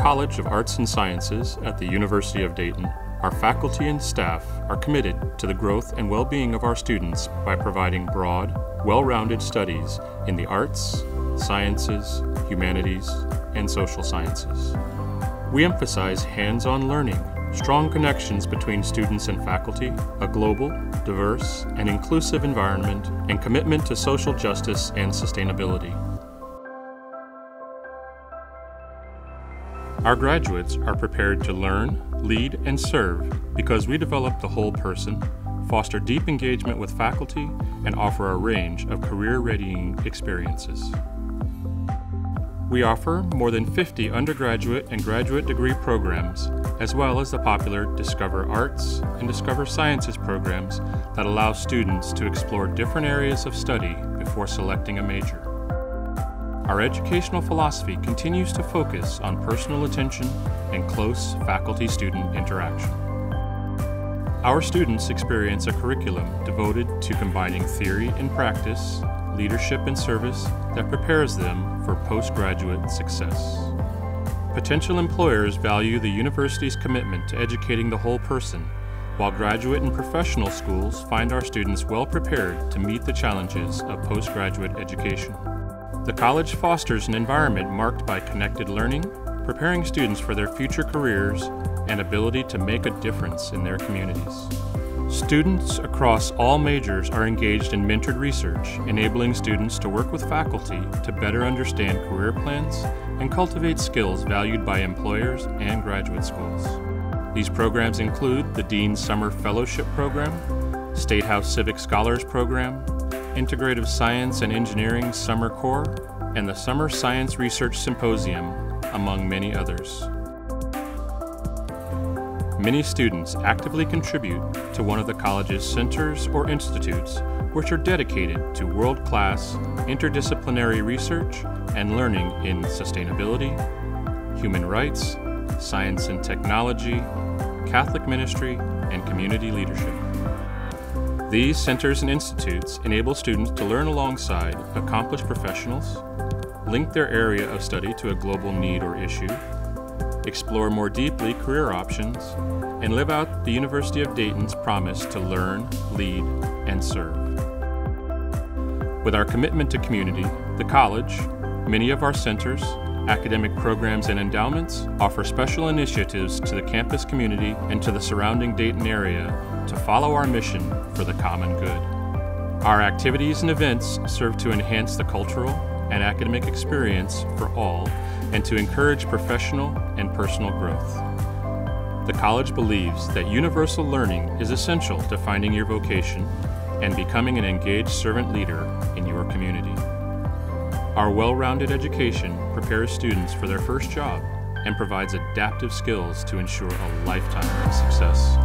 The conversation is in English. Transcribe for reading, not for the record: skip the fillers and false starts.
College of Arts and Sciences at the University of Dayton, our faculty and staff are committed to the growth and well-being of our students by providing broad, well-rounded studies in the arts, sciences, humanities, and social sciences. We emphasize hands-on learning, strong connections between students and faculty, a global, diverse, and inclusive environment, and commitment to social justice and sustainability. Our graduates are prepared to learn, lead, and serve because we develop the whole person, foster deep engagement with faculty, and offer a range of career-readying experiences. We offer more than 50 undergraduate and graduate degree programs, as well as the popular Discover Arts and Discover Sciences programs that allow students to explore different areas of study before selecting a major. Our educational philosophy continues to focus on personal attention and close faculty-student interaction. Our students experience a curriculum devoted to combining theory and practice, leadership and service that prepares them for postgraduate success. Potential employers value the university's commitment to educating the whole person, while graduate and professional schools find our students well prepared to meet the challenges of postgraduate education. The college fosters an environment marked by connected learning, preparing students for their future careers, and ability to make a difference in their communities. Students across all majors are engaged in mentored research, enabling students to work with faculty to better understand career plans and cultivate skills valued by employers and graduate schools. These programs include the Dean's Summer Fellowship Program, State House Civic Scholars Program, Integrative Science and Engineering Summer Core, and the Summer Science Research Symposium, among many others. Many students actively contribute to one of the college's centers or institutes which are dedicated to world-class interdisciplinary research and learning in sustainability, human rights, science and technology, Catholic ministry, and community leadership. These centers and institutes enable students to learn alongside accomplished professionals, link their area of study to a global need or issue, explore more deeply career options, and live out the University of Dayton's promise to learn, lead, and serve. With our commitment to community, the college, many of our centers, academic programs, and endowments offer special initiatives to the campus community and to the surrounding Dayton area to follow our mission for the common good. Our activities and events serve to enhance the cultural and academic experience for all and to encourage professional and personal growth. The college believes that universal learning is essential to finding your vocation and becoming an engaged servant leader in your community. Our well-rounded education prepares students for their first job and provides adaptive skills to ensure a lifetime of success.